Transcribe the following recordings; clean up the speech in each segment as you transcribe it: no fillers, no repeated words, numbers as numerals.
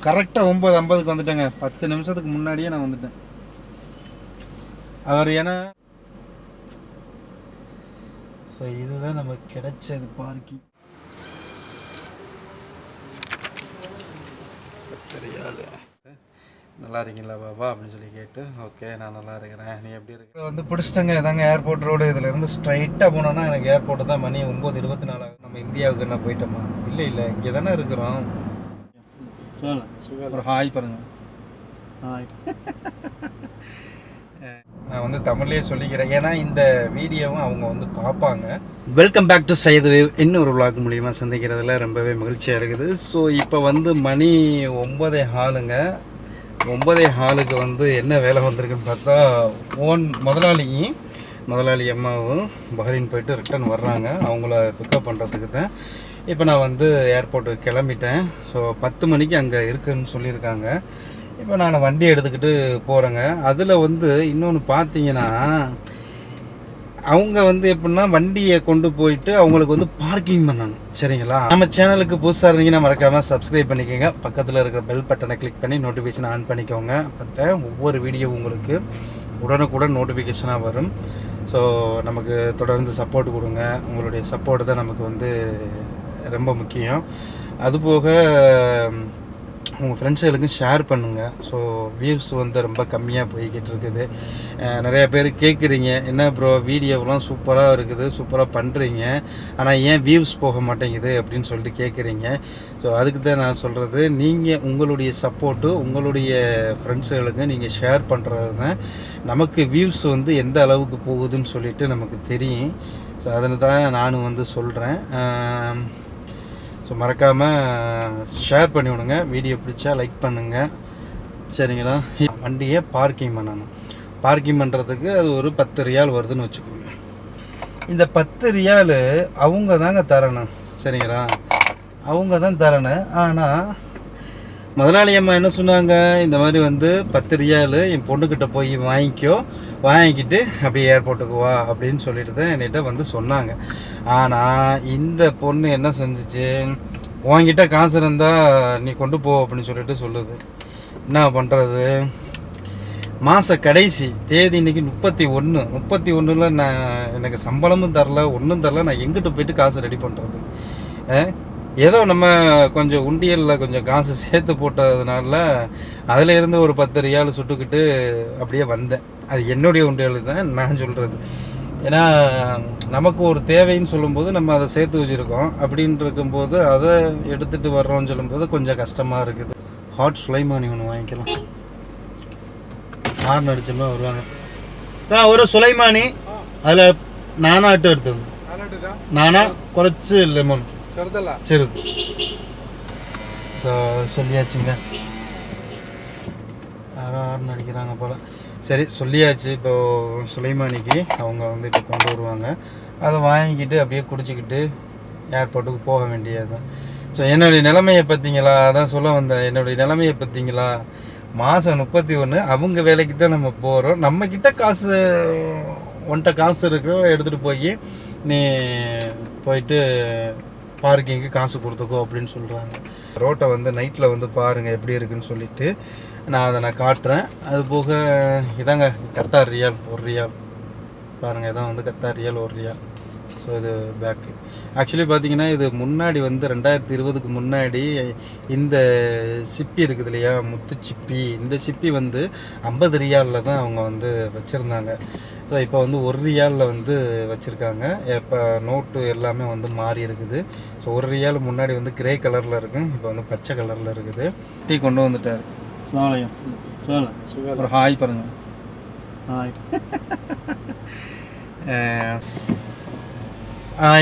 கரெக்டாக 9:50க்கு வந்துட்டேங்க. 10 நிமிஷத்துக்கு முன்னாடியே நான் வந்துட்டேன். அவர் ஏன்னா ஸோ இதுதான் நமக்கு கிடைச்சது பார்க்கிங். நல்லா இருக்கீங்களா பாபா அப்படின்னு சொல்லி கேட்டு, ஓகே நான் நல்லா இருக்கிறேன், நீ எப்படி இருக்கு வந்து பிடிச்சிட்டங்க. இதாங்க ஏர்போர்ட் ரோடு. இதுலேருந்து ஸ்ட்ரைட்டாக போனோன்னா எனக்கு ஏர்போர்ட்டு தான். மணி 9:24 ஆகும். நம்ம இந்தியாவுக்கு என்ன போயிட்டோமா? இல்லை இங்கே தானே இருக்கிறோம். ஒரு ஹாய் பாருங்க. ஹாய். நான் வந்து தமிழ்லேயே சொல்லிக்கிறேன், ஏன்னா இந்த வீடியோவும் அவங்க வந்து பார்ப்பாங்க. Welcome back to Syed. இன்னொரு விளாக் மூலிமா சந்திக்கிறதுல ரொம்பவே மகிழ்ச்சியாக இருக்குது. ஸோ இப்போ வந்து மணி 9:15ங்க. 9:15க்கு வந்து என்ன வேலை வந்திருக்குன்னு பார்த்தா, முதலாளி அம்மாவும் பஹ்ரைன் போயிட்டு ரிட்டர்ன் வர்றாங்க. அவங்கள பிக்கப் பண்ணுறதுக்கு தான் இப்போ நான் வந்து ஏர்போர்ட்டுக்கு கிளம்பிட்டேன். ஸோ 10 மணிக்கு அங்கே இருக்குன்னு சொல்லியிருக்காங்க. இப்போ நான் வண்டி எடுத்துக்கிட்டு போகிறேங்க. அதில் வந்து இன்னொன்று பார்த்தீங்கன்னா, அவங்க வந்து எப்படின்னா வண்டியை கொண்டு போயிட்டு அவங்களுக்கு வந்து பார்க்கிங் பண்ணணும். சரிங்களா? நம்ம சேனலுக்கு புதுசாக இருந்தீங்கன்னா மறக்காமல் சப்ஸ்கிரைப் பண்ணிக்கோங்க. பக்கத்தில் இருக்கிற பெல் பட்டனை கிளிக் பண்ணி நோட்டிஃபிகேஷன் ஆன் பண்ணிக்கோங்க. அப்போ ஒவ்வொரு வீடியோ உங்களுக்கு உடனுக்குடன் நோட்டிஃபிகேஷனாக வரும். ஸோ நமக்கு தொடர்ந்து சப்போர்ட் கொடுங்க. உங்களுடைய சப்போர்ட் தான் நமக்கு வந்து ரொம்ப முக்கியம். அதுபோக உங்கள் ஃப்ரெண்ட்ஸுகளுக்கும் ஷேர் பண்ணுங்கள். ஸோ வியூஸ் வந்து ரொம்ப கம்மியாக போய்கிட்டு இருக்குது. நிறைய பேர் கேட்குறீங்க, என்ன ப்ரோ வீடியோவெலாம் சூப்பராக இருக்குது, சூப்பராக பண்ணுறீங்க, ஆனால் ஏன் வியூஸ் போக மாட்டேங்குது அப்படின்னு சொல்லிட்டு கேட்குறீங்க. ஸோ அதுக்கு தான் நான் சொல்கிறது, நீங்கள் உங்களுடைய சப்போர்ட்டு உங்களுடைய ஃப்ரெண்ட்ஸுகளுக்கு நீங்கள் ஷேர் பண்ணுறது தான் நமக்கு வியூஸ் வந்து எந்த அளவுக்கு போகுதுன்னு சொல்லிட்டு நமக்கு தெரியும். ஸோ அதில் தான் நானும் வந்து சொல்கிறேன். ஸோ மறக்காமல் ஷேர் பண்ணி விடுங்க. வீடியோ பிடிச்சா லைக் பண்ணுங்கள். சரிங்களா? வண்டியை பார்க்கிங் பண்ணணும். பார்க்கிங் பண்ணுறதுக்கு அது ஒரு 10 ரியால் வருதுன்னு வச்சுக்கோங்க. இந்த 10 ரியால் அவங்க தாங்க தரணும். சரிங்களா? அவங்க தான் தரணும். ஆனால் முதலாளி அம்மா என்ன சொன்னாங்க, இந்த மாதிரி வந்து 10 ரியால் என் பொண்ணுக்கிட்ட போய் வாங்கிக்கிட்டு அப்படியே ஏர்போர்ட்டுக்கு வா அப்படின்னு சொல்லிட்டு தான் என்கிட்ட வந்து சொன்னாங்க. ஆனால் இந்த பொண்ணு என்ன செஞ்சிச்சு, உன்கிட்ட காசு இருந்தால் நீ கொண்டு போ அப்படின்னு சொல்லிட்டு சொல்லுது. என்ன பண்ணுறது? மாத கடைசி தேதி இன்றைக்கி 31. நான் எனக்கு சம்பளமும் தரல, ஒன்றும் தரல. நான் எங்கிட்ட போயிட்டு காசு ரெடி பண்ணுறது? ஏதோ நம்ம கொஞ்சம் உண்டியலில் கொஞ்சம் காசு சேர்த்து போட்டதுனால அதில் இருந்து ஒரு 10 ரியால் சுட்டுக்கிட்டு அப்படியே வந்தேன். அது என்னுடைய உண்டியல் தான் நான் சொல்கிறது. ஏன்னா நமக்கு ஒரு தேவைன்னு சொல்லும்போது நம்ம அதை சேர்த்து வச்சுருக்கோம். அப்படின்னு இருக்கும்போது அதை எடுத்துகிட்டு வர்றோம்னு சொல்லும்போது கொஞ்சம் கஷ்டமாக இருக்குது. ஹாட் சுலைமானி ஒன்று வாங்கிக்கலாம். ஹார்ன் அடிச்சோம்னா வருவாங்க. ஒரு சுலைமானி, அதில் நானாட்டு எடுத்தது, நானா குறைச்சி லெமன் சிறுது. ஸோ சொல்லியாச்சுங்க. யாரோ ஹார்ன் அடிக்கிறாங்க போல். சரி சொல்லியாச்சு. இப்போது சுலைமானிக்கு அவங்க வந்து இப்போ கொண்டு வருவாங்க. அதை வாங்கிக்கிட்டு அப்படியே குடிச்சிக்கிட்டு ஏர்போர்ட்டுக்கு போக வேண்டியது தான். ஸோ என்னுடைய நிலைமையை பார்த்தீங்களா? அதான் சொல்ல வந்தேன். என்னுடைய நிலைமையை பார்த்தீங்களா? மாதம் 31. அவங்க வேலைக்கு தான் நம்ம போகிறோம். நம்மக்கிட்ட உன்கிட்ட காசு இருக்கும், எடுத்துகிட்டு போய் நீ போயிட்டு பார்க்கிங்கு காசு கொடுத்துக்கோ அப்படின்னு சொல்கிறாங்க. ரோட்டை வந்து நைட்டில் வந்து பாருங்கள் எப்படி இருக்குன்னு சொல்லிவிட்டு நான் காட்டுறேன். அது போக இதாங்க கத்தார் ரியால் 1 ரியால் பாருங்கள். இதான் வந்து கத்தார் ரியால் 1 ரியால். ஸோ இது பேக்கு. ஆக்சுவலி பார்த்தீங்கன்னா இது முன்னாடி வந்து 2020க்கு முன்னாடி இந்த சிப்பி இருக்குது இல்லையா, முத்து சிப்பி, இந்த சிப்பி வந்து 50 ரியாலில் தான் அவங்க வந்து வச்சுருந்தாங்க. ஸோ இப்போ வந்து 1 ரியாலில் வந்து வச்சுருக்காங்க. இப்போ நோட்டு எல்லாமே வந்து மாறி இருக்குது. ஸோ 1 ரியால் முன்னாடி வந்து கிரே கலரில் இருக்கும், இப்போ வந்து பச்சை கலரில் இருக்குது. டீ கொண்டு வந்துட்டார். ஒரு ஹாய் பாருங்கள். ஹாய்.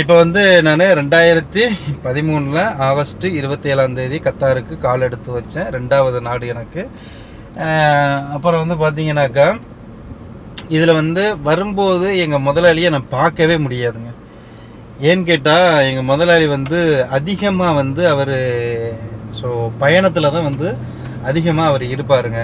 இப்போ வந்து நான் 2013 ஆகஸ்ட் 27 கத்தாருக்கு கால் எடுத்து வச்சேன். 2வது நாடு எனக்கு. அப்புறம் வந்து பார்த்தீங்கன்னாக்கா இதில் வந்து வரும்போது எங்கள் முதலாளியை நான் பார்க்கவே முடியாதுங்க. ஏன்னு கேட்டால் எங்கள் முதலாளி வந்து அதிகமாக வந்து அவர் ஸோ பயணத்தில் தான் வந்து அதிகமாக அவர் இருப்பாருங்க.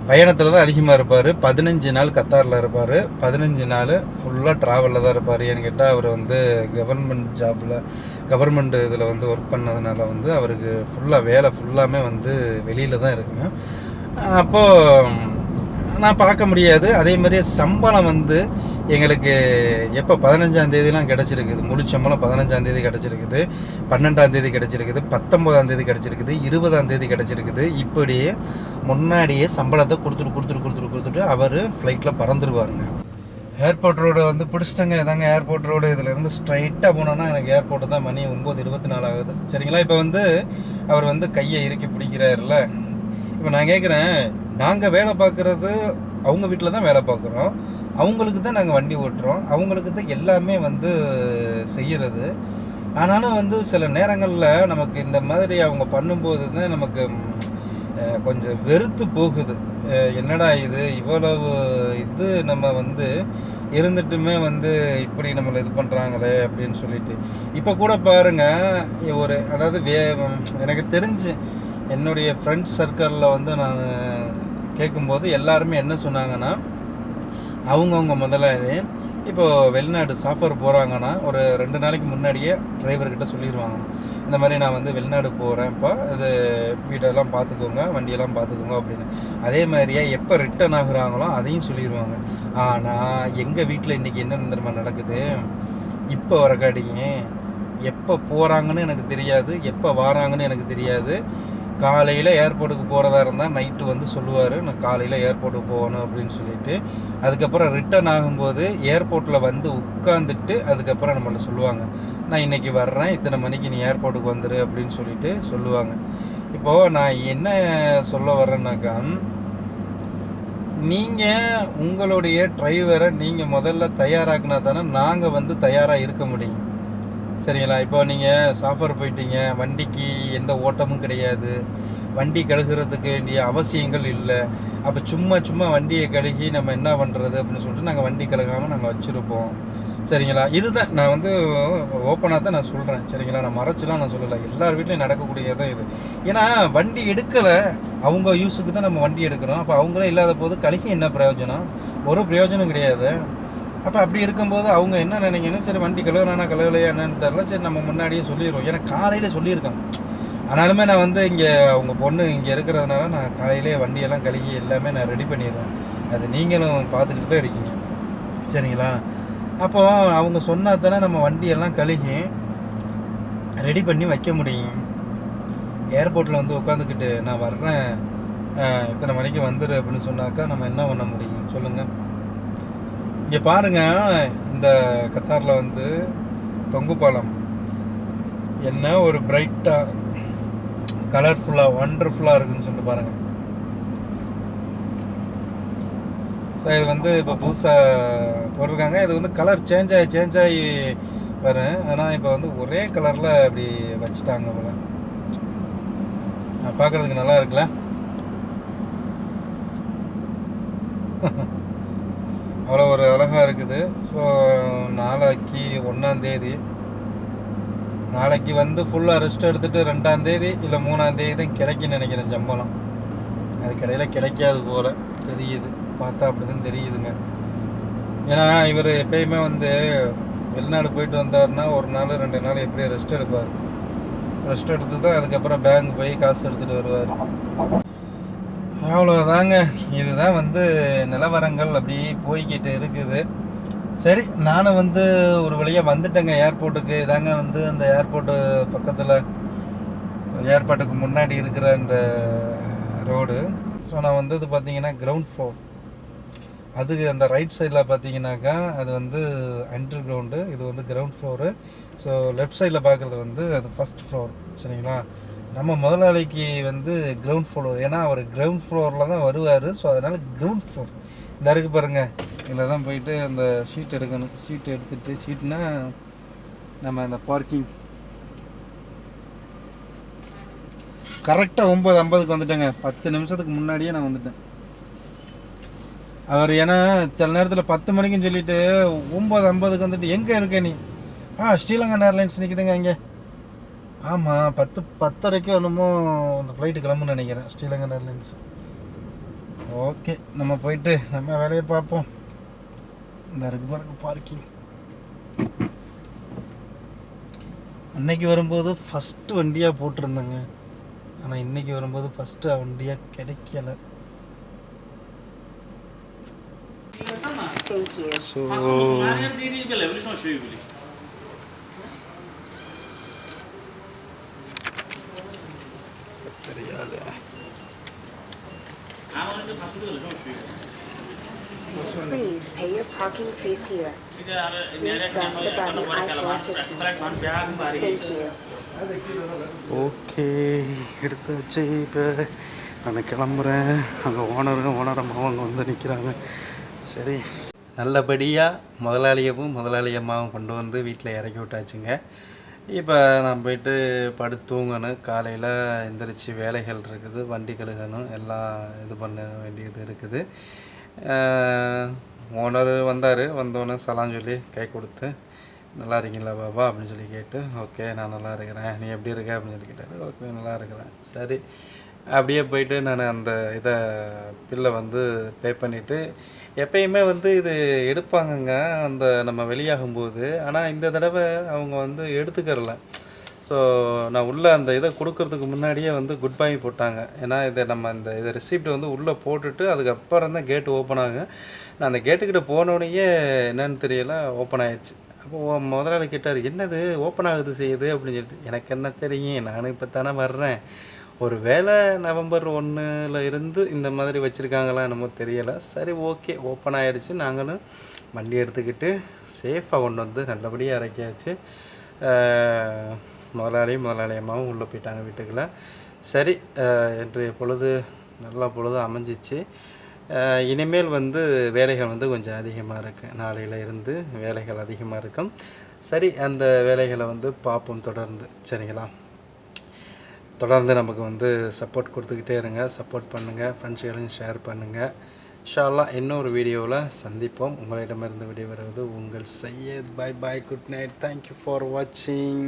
பயணத்தில் தான் அதிகமாக இருப்பார். 15 நாள் கத்தாரில் இருப்பார். 15 நாள் ஃபுல்லாக ட்ராவலில் தான் இருப்பார். ஏன்னு கேட்டால் அவர் வந்து கவர்மெண்ட் இதில் வந்து ஒர்க் பண்ணதுனால வந்து அவருக்கு ஃபுல்லாக வேலை ஃபுல்லாமே வந்து வெளியில் தான் இருக்குங்க. அப்போது நான் பார்க்க முடியாது. அதே மாதிரியே சம்பளம் வந்து எங்களுக்கு எப்போ 15ஆம் தேதிலாம் கிடச்சிருக்குது. முழு சம்பளம் 15ஆம் தேதி கிடச்சிருக்குது, 12ஆம் தேதி கிடச்சிருக்குது, 19ஆம் தேதி கிடச்சிருக்குது, 20ஆம் தேதி கிடச்சிருக்குது. இப்படி முன்னாடியே சம்பளத்தை கொடுத்துட்டு அவர் ஃப்ளைட்டில் பறந்துருவாருங்க. ஏர்போர்ட் ரோடு வந்து பிடிச்சிட்டாங்க. இதாங்க ஏர்போர்ட் ரோடு. இதிலேருந்து ஸ்ட்ரைட்டாக போனோன்னா எனக்கு ஏர்போர்ட்டு தான். மணி 9:24 ஆகுது. சரிங்களா? இப்போ வந்து அவர் வந்து கையை இறுக்கி பிடிக்கிறாருல. இப்போ நான் கேட்குறேன், நாங்கள் வேலை பார்க்குறது அவங்க வீட்டில் தான் வேலை பார்க்குறோம், அவங்களுக்கு தான் நாங்கள் வண்டி ஓட்டுறோம், அவங்களுக்கு தான் எல்லாமே வந்து செய்கிறது. ஆனாலும் வந்து சில நேரங்களில் நமக்கு இந்த மாதிரி அவங்க பண்ணும்போது தான் நமக்கு கொஞ்சம் வெறுத்து போகுது. என்னடா இது, இவ்வளவு இது நம்ம வந்து இருந்துட்டுமே வந்து இப்படி நம்மளை இது பண்ணுறாங்களே அப்படின்னு சொல்லிட்டு. இப்போ கூட பாருங்கள், அதாவது எனக்கு தெரிஞ்சு என்னுடைய ஃப்ரெண்ட்ஸ் சர்க்கிளில் வந்து நான் கேட்கும்போது எல்லாருமே என்ன சொன்னாங்கன்னா, அவங்கவுங்க முதலாளி இப்போது வெளிநாடு சாஃபர் போகிறாங்கன்னா ஒரு 2 நாளைக்கு முன்னாடியே டிரைவர்கிட்ட சொல்லிடுவாங்க, இந்த மாதிரி நான் வந்து வெளிநாடு போகிறேன்ப்பா, இது வீடெல்லாம் பார்த்துக்கோங்க, வண்டியெல்லாம் பார்த்துக்கோங்க அப்படின்னு. அதே மாதிரியே எப்போ ரிட்டர்ன் ஆகுறாங்களோ அதையும் சொல்லிடுவாங்க. ஆனால் எங்கள் வீட்டில் இன்றைக்கி என்ன நிரந்தரமாக நடக்குது, இப்போ வரக்காட்டிங்க எப்போ போகிறாங்கன்னு எனக்கு தெரியாது, எப்போ வராங்கன்னு எனக்கு தெரியாது. காலையில் ஏர்போர்ட்டுக்கு போகிறதா இருந்தால் நைட்டு வந்து சொல்லுவார், நான் காலையில் ஏர்போர்ட்டுக்கு போகணும் அப்படின்னு சொல்லிட்டு. அதுக்கப்புறம் ரிட்டர்ன் ஆகும்போது ஏர்போர்ட்டில் வந்து உட்காந்துட்டு அதுக்கப்புறம் நம்மளை சொல்லுவாங்க, நான் இன்றைக்கி வர்றேன், இத்தனை மணிக்கு நீ ஏர்போர்ட்டுக்கு வந்துடு அப்படின்னு சொல்லிட்டு சொல்லுவாங்க. இப்போது நான் என்ன சொல்ல வர்றேன்னாக்கா, நீங்கள் உங்களுடைய டிரைவரை நீங்கள் முதல்ல தயாராக்குனா தானே நாங்கள் வந்து தயாராக இருக்க முடியும். சரிங்களா? இப்போ நீங்கள் சாஃபர் போயிட்டீங்க, வண்டிக்கு எந்த ஓட்டமும் கிடையாது, வண்டி கழுகுறதுக்கு வேண்டிய அவசியங்கள் இல்லை. அப்போ சும்மா வண்டியை கழுகி நம்ம என்ன பண்ணுறது அப்படின்னு சொல்லிட்டு நாங்கள் வண்டி கழுகாமல் நாங்கள் வச்சுருப்போம். சரிங்களா? இதுதான் நான் வந்து ஓப்பனாக தான் நான் சொல்கிறேன். சரிங்களா? நான் மறைச்சிலாம் நான் சொல்லலை, எல்லார் வீட்லையும் நடக்கக்கூடியதான் இது. ஏன்னா வண்டி எடுக்கலை, அவங்க யூஸுக்கு தான் நம்ம வண்டி எடுக்கிறோம். அப்போ அவங்களே இல்லாத போது கழுகி என்ன பிரயோஜனம்? ஒரு பிரயோஜனம் கிடையாது. அப்போ அப்படி இருக்கும்போது அவங்க என்ன நினைக்கணும், சரி வண்டி கழுவலையா என்னன்னு தெரில, சரி நம்ம முன்னாடியே சொல்லிடுவோம். ஏன்னா காலையில் சொல்லியிருக்காங்க. ஆனாலுமே நான் வந்து இங்கே அவங்க பொண்ணு இங்கே இருக்கிறதுனால நான் காலையிலே வண்டியெல்லாம் கழுகி எல்லாமே நான் ரெடி பண்ணிடுவேன். அது நீங்களும் பார்த்துக்கிட்டு தான் இருக்கீங்க. சரிங்களா? அப்போது அவங்க சொன்னால் தானே நம்ம வண்டியெல்லாம் கழுகி ரெடி பண்ணி வைக்க முடியும். ஏர்போர்ட்டில் வந்து உட்காந்துக்கிட்டு நான் வர்றேன், இத்தனை மணிக்கு வந்துடு அப்படின்னு சொன்னாக்கா நம்ம என்ன பண்ண முடியும் சொல்லுங்கள்? இங்கே பாருங்கள், இந்த கத்தாரில் வந்து தொங்கு பாலம் என்ன ஒரு பிரைட்டாக கலர்ஃபுல்லாக வண்டர்ஃபுல்லாக இருக்குதுன்னு சொல்லிட்டு பாருங்கள். ஸோ இது வந்து இப்போ புதுசாக போட்டிருக்காங்க. இது வந்து கலர் சேஞ்ச் ஆகி வரும். ஆனால் இப்போ வந்து ஒரே கலரில் அப்படி வச்சுட்டாங்க போல. பார்க்குறதுக்கு நல்லா இருக்குல்ல? அவ்வளோ ஒரு அழகாக இருக்குது. ஸோ நாளைக்கு 1ஆம் தேதி, நாளைக்கு வந்து ஃபுல்லாக ரெஸ்ட் எடுத்துகிட்டு 2ஆம் தேதி இல்லை 3ஆம் தேதி தான் கிடைக்குன்னு நினைக்கிறேன் சம்பளம். அதுக்கு இடையில் கிடைக்காது போல் தெரியுது, பார்த்தா அப்படி தான் தெரியுதுங்க. ஏன்னா இவர் எப்பயுமே வந்து வெளிநாடு போயிட்டு வந்தாருன்னா 1 நாள் 2 நாள் எப்படியும் ரெஸ்ட் எடுப்பார். ரெஸ்ட் எடுத்து தான் அதுக்கப்புறம் பேங்க் போய் காசு எடுத்துகிட்டு வருவார். அவ்வளோதாங்க. இதுதான் வந்து நிலவரங்கள் அப்படி போய்கிட்டு இருக்குது. சரி, நானும் வந்து ஒரு வழியாக வந்துட்டேங்க ஏர்போர்ட்டுக்கு. இதாங்க வந்து அந்த ஏர்போர்ட்டு பக்கத்தில், ஏர்போர்ட்டுக்கு முன்னாடி இருக்கிற அந்த ரோடு. ஸோ நான் வந்தது பார்த்தீங்கன்னா கிரவுண்ட் ஃப்ளோர். அதுக்கு அந்த ரைட் சைடில் பார்த்தீங்கன்னாக்கா அது வந்து அண்டர் கிரவுண்டு, இது வந்து கிரவுண்ட் ஃப்ளோரு. ஸோ லெஃப்ட் சைடில் பார்க்குறது வந்து அது ஃபஸ்ட் ஃப்ளோர். சரிங்களா? நம்ம முதலாளிக்கு வந்து கிரவுண்ட் ஃப்ளோர், ஏன்னா அவர் கிரவுண்ட் ஃப்ளோரில் தான் வருவார். ஸோ அதனால் கிரவுண்ட் ஃப்ளோர் இந்த இருக்குது பாருங்கள், இதில் தான் போயிட்டு அந்த ஷீட் எடுக்கணும். ஷீட் எடுத்துகிட்டு, ஷீட்னா நம்ம இந்த பார்க்கிங் கரெக்டாக 9:50க்கு வந்துட்டேங்க. 10 நிமிஷத்துக்கு முன்னாடியே நான் வந்துட்டேன். அவர் ஏன்னா சில நேரத்தில் 10 மணிக்குன்னு சொல்லிவிட்டு 9:50க்கு வந்துட்டு எங்கே இருக்க நீ? ஸ்ரீலங்கன் ஏர்லைன்ஸ் நிற்குதுங்க இங்கே. ஆமாம், 10:30க்கு என்னமோ அந்த ஃப்ளைட்டு கிளம்புன்னு நினைக்கிறேன், ஸ்ரீலங்கன் ஏர்லைன்ஸ். ஓகே, நம்ம போயிட்டு நம்ம வேலையை பார்ப்போம். இந்த இருக்கு பார்க்கிங். அன்னைக்கு வரும்போது ஃபஸ்ட்டு வண்டியாக போட்டிருந்தேங்க, ஆனால் இன்றைக்கி வரும்போது ஃபஸ்ட்டு வண்டியாக கிடைக்கல. ஸோ தெரியாது. Please pay your parking fees here. Please press the button for assistance. Thank you. Okay, எடுத்தாச்சு. இப்போ நான் கிளம்புறேன். அங்கே ஓனரம்மாவும் அங்கே வந்து நிற்கிறாங்க. சரி, நல்லபடியாக முதலாளி அம்மாவும் கொண்டு வந்து வீட்டில் இறக்கி விட்டாச்சுங்க. இப்போ நான் போயிட்டு படுத்து தூங்கணும். காலையில் எந்திரிச்சு வேலைகள் இருக்குது, வண்டி கழுகணும், எல்லாம் இது பண்ண வேண்டியது இருக்குது. ஓனர் வந்தார். வந்தோடனே சலாம் சொல்லி கை கொடுத்து, நல்லா இருக்கீங்களா பாபா அப்படின்னு சொல்லி கேட்டு, ஓகே நான் நல்லா இருக்கிறேன், நீ எப்படி இருக்க அப்படின்னு சொல்லி கேட்டார். ஓகே நல்லா இருக்கிறேன். சரி, அப்படியே போயிட்டு நான் அந்த இதை பில்லை வந்து பே பண்ணிவிட்டு, எப்பயுமே வந்து இது எடுப்பாங்கங்க அந்த நம்ம வெளியாகும்போது. ஆனால் இந்த தடவை அவங்க வந்து எடுத்துக்கறல. ஸோ நான் உள்ளே அந்த இதை கொடுக்கறதுக்கு முன்னாடியே வந்து குட் பை போட்டாங்க. ஏன்னா இதை ரிசிப்ட் வந்து உள்ளே போட்டுட்டு அதுக்கப்புறம் தான் கேட்டு ஓப்பன் ஆகும். நான் அந்த கேட்டுக்கிட்ட போனோடனே என்னன்னு தெரியல, ஓப்பன் ஆயிடுச்சு. அப்போது முதலாளி கேட்டார், என்னது ஓப்பன் ஆகுது செய்யுது அப்படின்னு சொல்லிட்டு. எனக்கு என்ன தெரியும், நானும் இப்போ தானே வர்றேன். ஒரு வேளை நவம்பர் 1 இருந்து இந்த மாதிரி வச்சுருக்காங்களா என்னமோ தெரியலை. சரி, ஓகே, ஓப்பன் ஆகிடுச்சு. நாங்களும் வண்டி எடுத்துக்கிட்டு சேஃபாக கொண்டு வந்து நல்லபடியாக இறக்கியாச்சு. முதலாளி அம்மாவும் உள்ளே போயிட்டாங்க வீட்டுக்குள்ளே. சரி, இன்றைய பொழுது நல்ல பொழுது அமைஞ்சிச்சு. இனிமேல் வந்து வேலைகள் வந்து கொஞ்சம் அதிகமாக இருக்குது. நாளையில் இருந்து வேலைகள் அதிகமாக இருக்கும். சரி, அந்த வேலைகளை வந்து பார்ப்போம் தொடர்ந்து. சரிங்களா? தொடர்ந்து நமக்கு வந்து சப்போர்ட் கொடுத்துக்கிட்டே இருங்க, சப்போர்ட் பண்ணுங்கள், ஃப்ரெண்ட்ஸ்களையும் ஷேர் பண்ணுங்கள். இன்ஷா அல்லாஹ் இன்னொரு வீடியோவில் சந்திப்போம். உங்களிடமிருந்து விடைபெறுவது உங்கள் Syed. Bye bye, good night, thank you for வாட்சிங்.